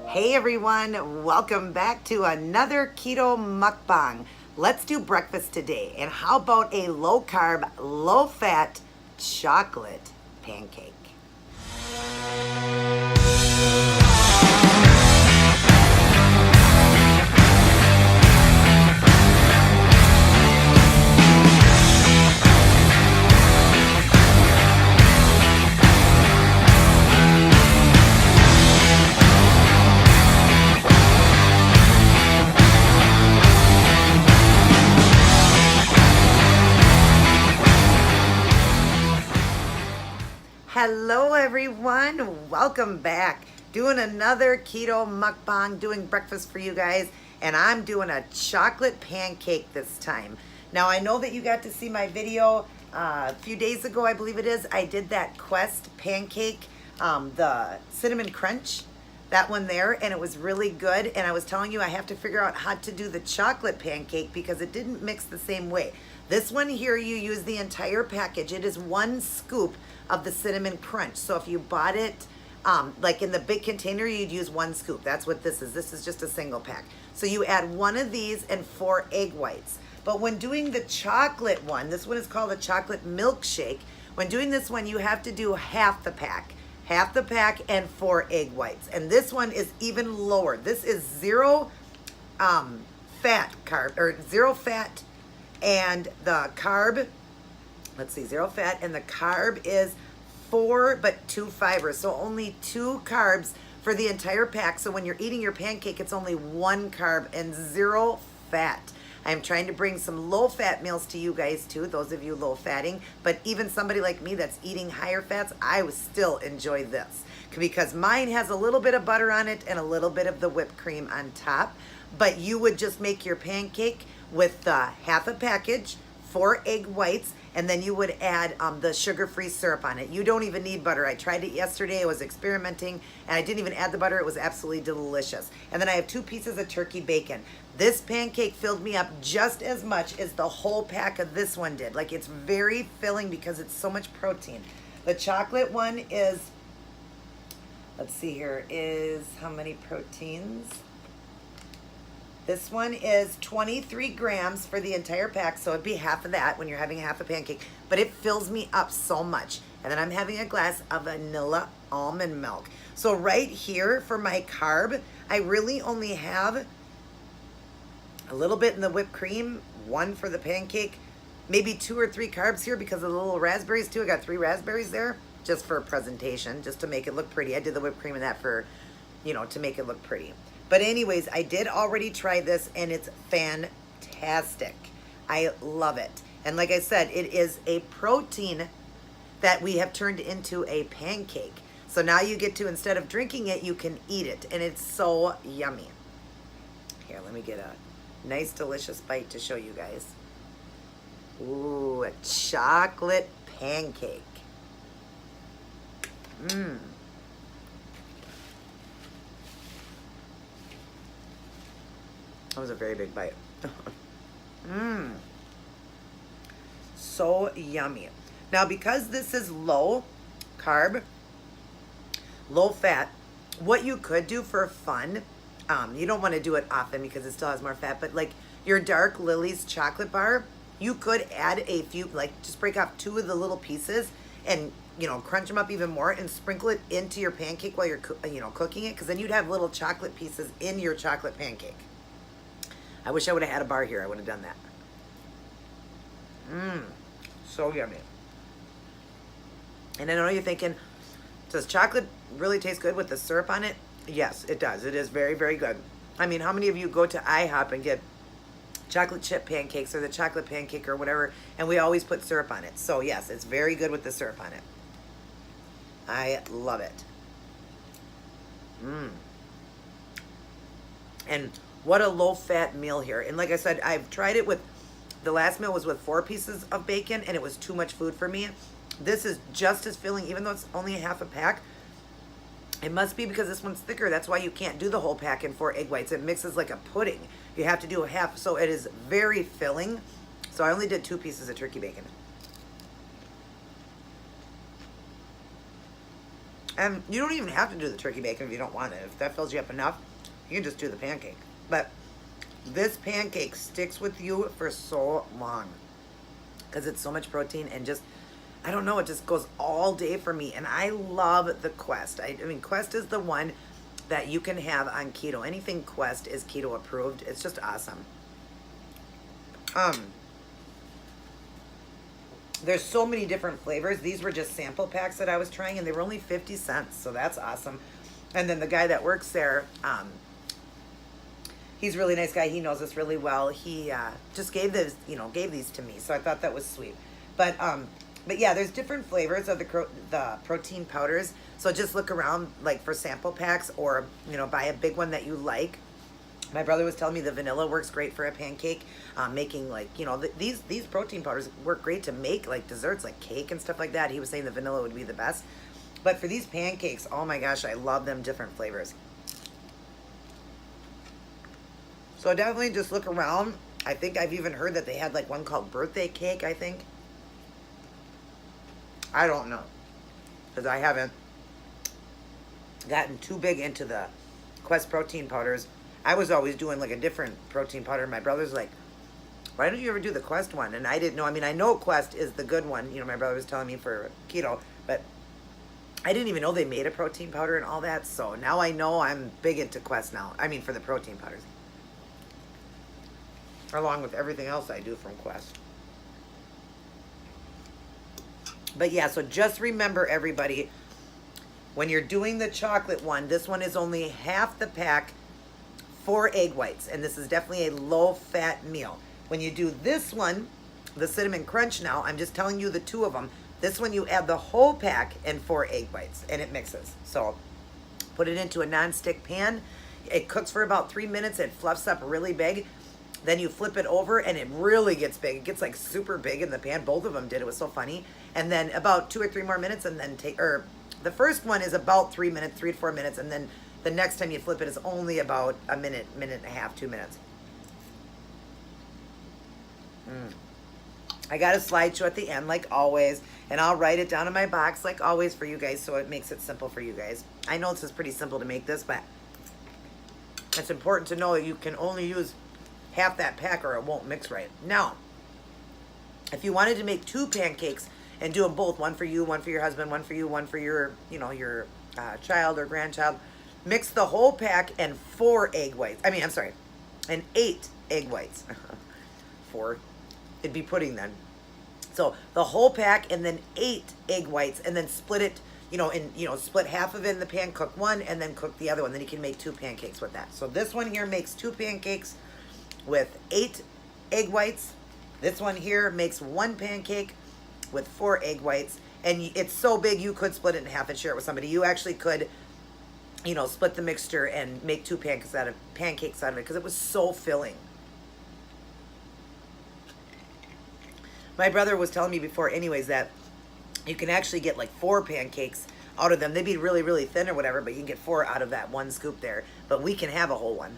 Hey everyone, welcome back to another keto mukbang. Let's do breakfast today. And how about a low carb, low fat chocolate pancake? Hello everyone, welcome back. Doing another keto mukbang, doing breakfast for you guys, and I'm doing a chocolate pancake this time. Now I know that you got to see my video a few days ago, I believe it is. I did that Quest pancake, the cinnamon crunch, that one there, and it was really good. And I was telling you I have to figure out how to do the chocolate pancake because it didn't mix the same way. This one here, you use the entire package. It is 1 scoop of the cinnamon crunch. So if you bought it like in the big container, you'd use 1 scoop. That's what this is. This is just a single pack. So you add 1 of these and 4 egg whites. But when doing the chocolate one, this one is called a chocolate milkshake. When doing this one, you have to do half the pack. Half the pack and 4 egg whites. And this one is even lower. This is 0 fat carb, or 0 fat, and the carb, let's see, 0 fat, and the carb is 4 but 2 fibers. So only 2 carbs for the entire pack. So when you're eating your pancake, it's only 1 carb and 0 fat. I'm trying to bring some low fat meals to you guys too, those of you low fatting, but even somebody like me that's eating higher fats, I would still enjoy this because mine has a little bit of butter on it and a little bit of the whipped cream on top. But you would just make your pancake with half a package, 4 egg whites, and then you would add the sugar-free syrup on it. You don't even need butter. I tried it yesterday. I was experimenting, and I didn't even add the butter. It was absolutely delicious. And then I have 2 pieces of turkey bacon. This pancake filled me up just as much as the whole pack of this one did. Like, it's very filling because it's so much protein. The chocolate one is, let's see here, is how many proteins? This one is 23 grams for the entire pack, so it'd be half of that when you're having half a pancake, but it fills me up so much. And then I'm having a glass of vanilla almond milk. So right here for my carb, I really only have a little bit in the whipped cream, 1 for the pancake, maybe 2 or 3 carbs here because of the little raspberries too. I got 3 raspberries there just for presentation, just to make it look pretty. I did the whipped cream in that for, you know, to make it look pretty. But anyways, I did already try this and it's fantastic. I love it. And like I said, it is a protein that we have turned into a pancake. So now you get to, instead of drinking it, you can eat it. And it's so yummy. Here, let me get a nice, delicious bite to show you guys. Ooh, a chocolate pancake. Mmm. That was a very big bite. Mmm. So yummy. Now, because this is low carb, low fat, what you could do for fun, you don't want to do it often because it still has more fat, but like your Dark Lily's chocolate bar, you could add a few, like just break off 2 of the little pieces and, you know, crunch them up even more and sprinkle it into your pancake while you're, you know, cooking it, because then you'd have little chocolate pieces in your chocolate pancake. I wish I would have had a bar here. I would have done that. Mmm, so yummy. And I know you're thinking, does chocolate really taste good with the syrup on it? Yes, it does. It is very, very good. I mean, how many of you go to IHOP and get chocolate chip pancakes or the chocolate pancake or whatever, and we always put syrup on it? So yes, it's very good with the syrup on it. I love it. Mmm. And what a low-fat meal here. And like I said, I've tried it with, the last meal was with 4 pieces of bacon, and it was too much food for me. This is just as filling, even though it's only half a pack. It must be because this one's thicker. That's why you can't do the whole pack in 4 egg whites. It mixes like a pudding. You have to do a half, so it is very filling. So I only did 2 pieces of turkey bacon. And you don't even have to do the turkey bacon if you don't want it. If that fills you up enough, you can just do the pancake. But this pancake sticks with you for so long because it's so much protein and just, I don't know, it just goes all day for me. And I love the Quest. I mean, Quest is the one that you can have on keto. Anything Quest is keto approved. It's just awesome. There's so many different flavors. These were just sample packs that I was trying, and they were only 50 cents, so that's awesome. And then the guy that works there, he's a really nice guy. He knows us really well. He just gave this, gave these to me, so I thought that was sweet. But yeah, there's different flavors of the protein powders. So just look around like for sample packs, or buy a big one that you like. My brother was telling me the vanilla works great for a pancake. Making like, these protein powders work great to make like desserts, like cake and stuff like that. He was saying the vanilla would be the best. But for these pancakes, oh my gosh, I love them different flavors. So definitely just look around. I think I've even heard that they had like one called birthday cake, I think. I don't know, because I haven't gotten too big into the Quest protein powders. I was always doing like a different protein powder. My brother's like, why don't you ever do the Quest one? And I didn't know. I mean, I know Quest is the good one. My brother was telling me for keto, but I didn't even know they made a protein powder and all that. So now I know I'm big into Quest now. I mean, for the protein powders. Along with everything else I do from Quest. But yeah, so just remember, everybody, when you're doing the chocolate one, this one is only half the pack, 4 egg whites. And this is definitely a low-fat meal. When you do this one, the Cinnamon Crunch now, I'm just telling you the 2 of them. This one you add the whole pack and 4 egg whites, and it mixes. So put it into a non-stick pan. It cooks for about 3 minutes. It fluffs up really big. Then you flip it over and it really gets big. It gets like super big in the pan. Both of them did. It was so funny. And then about 2 or 3 more minutes, and then the first one is about 3 minutes, 3 to 4 minutes. And then the next time you flip it is only about a minute, minute and a half, 2 minutes. I got a slideshow at the end like always. And I'll write it down in my box like always for you guys, so it makes it simple for you guys. I know this is pretty simple to make this, but it's important to know that you can only use half that pack or it won't mix right. Now, if you wanted to make 2 pancakes and do them both, one for you, one for your husband, one for you, one for your, your child or grandchild, mix the whole pack and 4 egg whites. I mean, I'm sorry, and 8 egg whites. 4, it'd be pudding then. So the whole pack and then 8 egg whites, and then split it, split half of it in the pan, cook one, and then cook the other one. Then you can make 2 pancakes with that. So this one here makes 2 pancakes with 8 egg whites. This one here makes 1 pancake with 4 egg whites. And it's so big you could split it in half and share it with somebody. You actually could, split the mixture and make 2 pancakes out of it because it was so filling. My brother was telling me before anyways that you can actually get like 4 pancakes out of them. They'd be really, really thin or whatever, but you can get 4 out of that 1 scoop there. But we can have a whole one.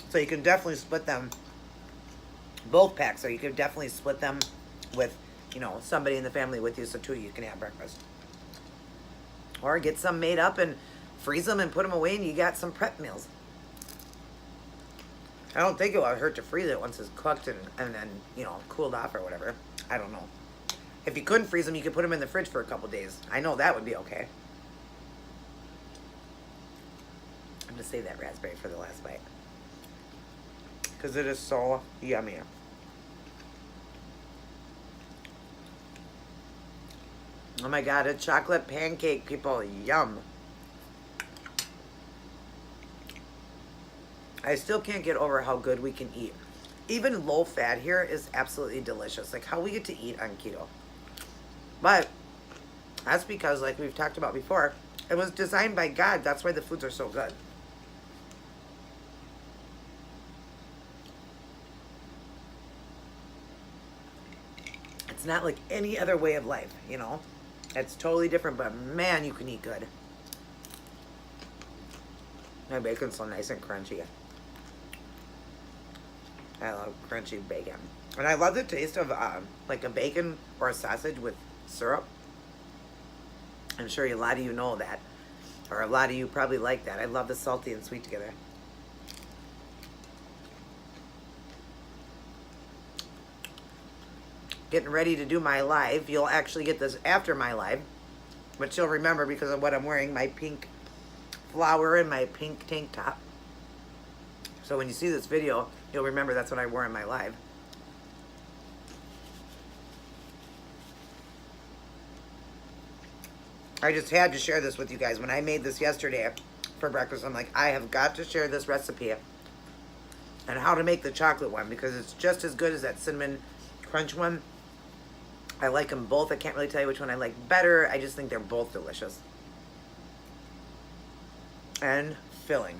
So you can definitely split them, both packs, so you can definitely split them with, somebody in the family with you, so 2 you can have breakfast. Or get some made up and freeze them and put them away, and you got some prep meals. I don't think it would hurt to freeze it once it's cooked and then, cooled off or whatever. I don't know. If you couldn't freeze them, you could put them in the fridge for a couple days. I know that would be okay. I'm going to save that raspberry for the last bite, because it is so yummy. Oh my God, a chocolate pancake, people. Yum. I still can't get over how good we can eat. Even low fat here is absolutely delicious. Like how we get to eat on keto. But that's because, like we've talked about before, it was designed by God. That's why the foods are so good. It's not like any other way of life, It's totally different, but man, you can eat good. My bacon's so nice and crunchy. I love crunchy bacon. And I love the taste of like a bacon or a sausage with syrup. I'm sure a lot of you know that, or a lot of you probably like that. I love the salty and sweet together. Getting ready to do my live. You'll actually get this after my live, but you'll remember because of what I'm wearing, my pink flower and my pink tank top. So when you see this video, you'll remember that's what I wore in my live. I just had to share this with you guys. When I made this yesterday for breakfast, I'm like, I have got to share this recipe and how to make the chocolate one because it's just as good as that cinnamon crunch one. I like them both. I can't really tell you which one I like better. I just think they're both delicious. And filling.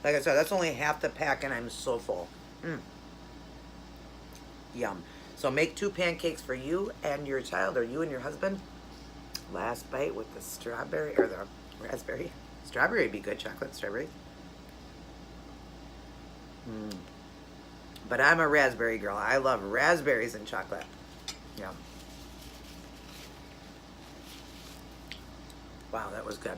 Like I said, that's only half the pack and I'm so full. Yum. So make 2 pancakes for you and your child, or you and your husband. Last bite with the strawberry, or the raspberry. Strawberry would be good, chocolate strawberry. But I'm a raspberry girl. I love raspberries and chocolate. Yeah. Wow, that was good.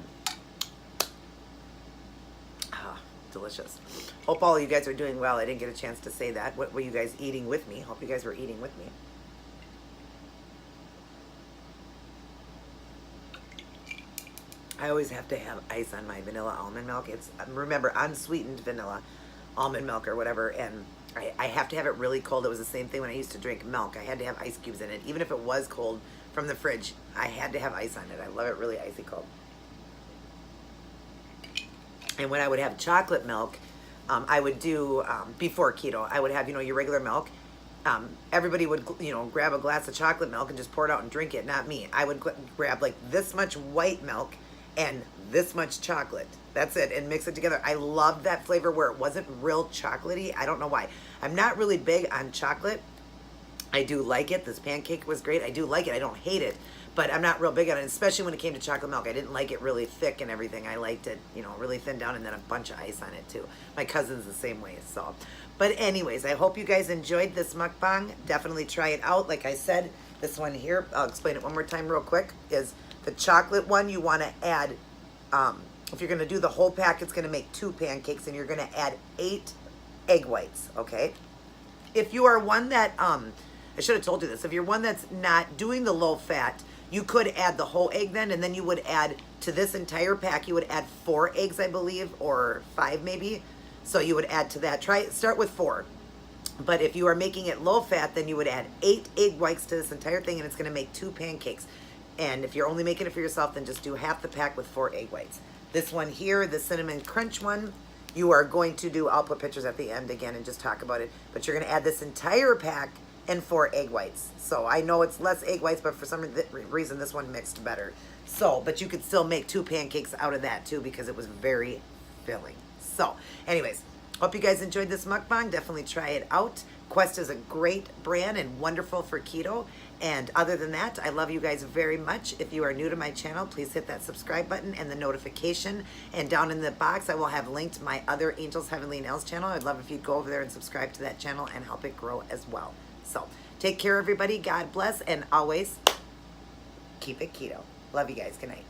Ah, delicious. Hope all you guys are doing well. I didn't get a chance to say that. What were you guys eating with me? Hope you guys were eating with me. I always have to have ice on my vanilla almond milk. It's, remember, unsweetened vanilla almond milk or whatever, and I have to have it really cold. It was the same thing when I used to drink milk. I had to have ice cubes in it. Even if it was cold from the fridge, I had to have ice on it. I love it really icy cold. And when I would have chocolate milk, I would do, before keto, I would have, you know, your regular milk. Everybody would, you know, grab a glass of chocolate milk and just pour it out and drink it. Not me. I would grab like this much white milk and this much chocolate. That's it, and mix it together. I loved that flavor where it wasn't real chocolatey. I don't know why. I'm not really big on chocolate. I do like it. This pancake was great. I do like it. I don't hate it, but I'm not real big on it, especially when it came to chocolate milk. I didn't like it really thick and everything. I liked it, you know, really thin down and then a bunch of ice on it too. My cousin's the same way, so. But anyways, I hope you guys enjoyed this mukbang. Definitely try it out. Like I said, this one here, I'll explain it one more time real quick, is the chocolate one. You want to add, if you're going to do the whole pack, it's going to make 2 pancakes, and you're going to add 8 egg whites, okay? If you are one that, I should have told you this, if you're one that's not doing the low fat, you could add the whole egg then, and then you would add to this entire pack, you would add 4 eggs, I believe, or 5 maybe. So you would add to that. Start with 4. But if you are making it low fat, then you would add 8 egg whites to this entire thing, and it's going to make 2 pancakes. And if you're only making it for yourself, then just do half the pack with 4 egg whites. This one here, the cinnamon crunch one, you are going to do, I'll put pictures at the end again and just talk about it, but you're going to add this entire pack and 4 egg whites. So I know it's less egg whites, but for some reason this one mixed better. So, but you could still make 2 pancakes out of that too because it was very filling. So, anyways, hope you guys enjoyed this mukbang. Definitely try it out. Quest is a great brand and wonderful for keto. And other than that, I love you guys very much. If you are new to my channel, please hit that subscribe button and the notification. And down in the box, I will have linked my other Angels Heavenly Nails channel. I'd love if you'd go over there and subscribe to that channel and help it grow as well. So, take care, everybody. God bless. And always keep it keto. Love you guys. Good night.